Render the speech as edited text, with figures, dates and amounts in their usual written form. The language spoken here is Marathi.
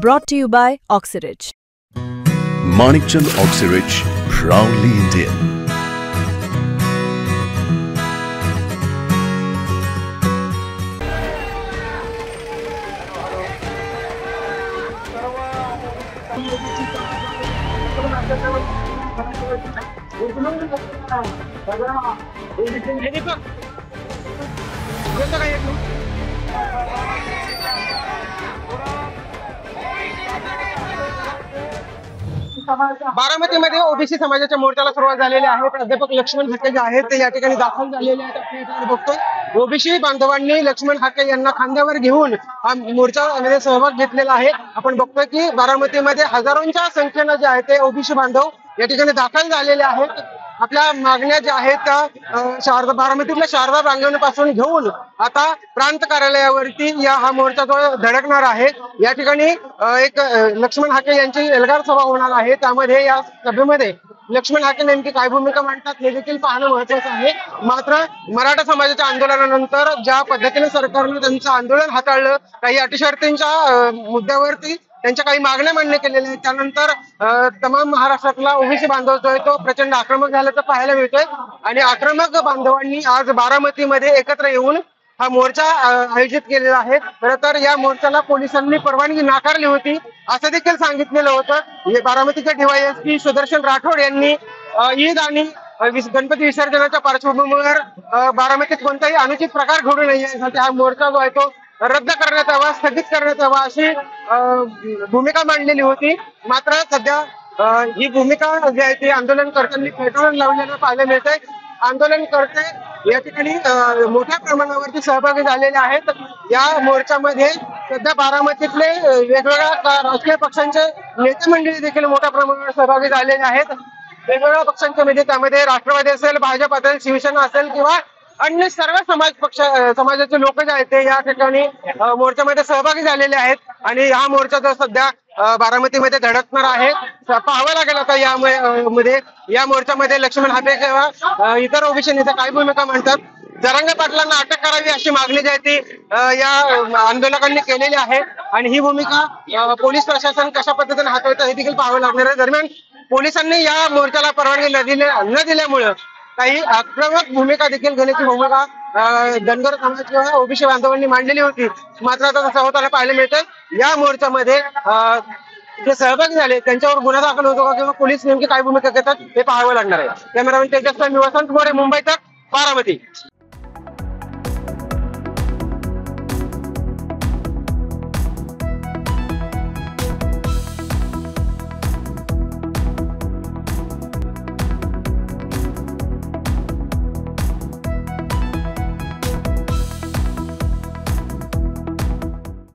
Brought to you by Oxyrich. Manikchand Oxyrich, proudly Indian. बारामतीमध्ये ओबीसी समाजाच्या मोर्चाला सुरुवात झालेली आहे. प्राध्यापक लक्ष्मण हाके जे आहेत ते या ठिकाणी दाखल झालेले आहेत. आपण या ठिकाणी बघतोय ओबीसी बांधवांनी लक्ष्मण हाके यांना खांद्यावर घेऊन हा मोर्चामध्ये सहभाग घेतलेला आहे. आपण बघतोय की बारामतीमध्ये हजारोंच्या संख्येनं जे आहे ते ओबीसी बांधव या ठिकाणी दाखल झालेले आहेत. आपल्या मागण्या ज्या आहेत त्या बारामतीतल्या शारदा प्रांगणापासून घेऊन आता प्रांत कार्यालयावरती हा मोर्चा जो धडकणार आहे. या ठिकाणी एक लक्ष्मण हाके यांची एल्गार सभा होणार आहे. त्यामध्ये या सभेमध्ये लक्ष्मण हाके नेमकी काय भूमिका मांडतात हे देखील पाहणं महत्वाचं आहे. मात्र मराठा समाजाच्या आंदोलनानंतर ज्या पद्धतीने सरकारने त्यांचं आंदोलन हाताळलं, काही अटीशर्तींच्या मुद्द्यावरती त्यांच्या काही मागण्या मान्य केलेल्या आहेत, त्यानंतर तमाम महाराष्ट्रातला ओबीसी बांधव जो आहे तो प्रचंड आक्रमक झाल्याचं पाहायला मिळतोय. आणि आक्रमक बांधवांनी आज बारामतीमध्ये एकत्र येऊन हा मोर्चा आयोजित केलेला आहे. खरं तर या मोर्चाला पोलिसांनी परवानगी नाकारली होती असं देखील सांगितलेलं होतं. बारामतीचे डीवायएसपी सुदर्शन राठोड यांनी ईद आणि गणपती विसर्जनाच्या पार्श्वभूमीवर बारामतीत कोणताही अनुचित प्रकार घडू नये यासाठी हा मोर्चा जो आहे तो रद्द करण्यात यावा, स्थगित करण्यात यावा अशी भूमिका मांडलेली होती. मात्र सध्या ही भूमिका जी आहे ती आंदोलनकर्त्यांनी फेटाळून लावल्यानं पाहायला मिळतंय. आंदोलनकर्ते या ठिकाणी मोठ्या प्रमाणावरती सहभागी झालेले आहेत. या मोर्चामध्ये सध्या बारामतीतले वेगवेगळ्या राजकीय पक्षांचे नेते मंडळी देखील मोठ्या प्रमाणावर सहभागी झालेले आहेत. वेगवेगळ्या पक्षांच्या मध्ये त्यामध्ये राष्ट्रवादी असेल, भाजप असेल, शिवसेना असेल किंवा अन्य सर्व समाजाचे लोक जे आहेत ते या ठिकाणी मोर्चामध्ये सहभागी झालेले आहेत. आणि हा मोर्चा जो सध्या बारामतीमध्ये धडकणार आहे. पाहावं लागेल आता या मोर्चामध्ये लक्ष्मण हाके किंवा इतर ओबीसी नेते काय भूमिका मांडतात. जरांगे पाटलांना अटक करावी अशी मागणी जी आहे ती या आंदोलकांनी केलेली आहे. आणि ही भूमिका पोलीस प्रशासन कशा पद्धतीने हाताळतं हे देखील पाहावं लागणार आहे. दरम्यान पोलिसांनी या मोर्चाला परवानगी न दिल्यामुळं काही आक्रमक भूमिका देखील घेण्याची भूमिका धनगर समाज किंवा ओबीसी बांधवांनी मांडलेली होती. मात्र आता तसं होताना पाहायला मिळतंय. या मोर्चामध्ये जे सहभागी झाले त्यांच्यावर गुन्हा दाखल होतो का किंवा पोलीस नेमकी काय भूमिका घेतात हे पाहावं लागणार आहे. कॅमेरामॅन तेजस्वी वसंत मोरे, मुंबई तक, बारामती.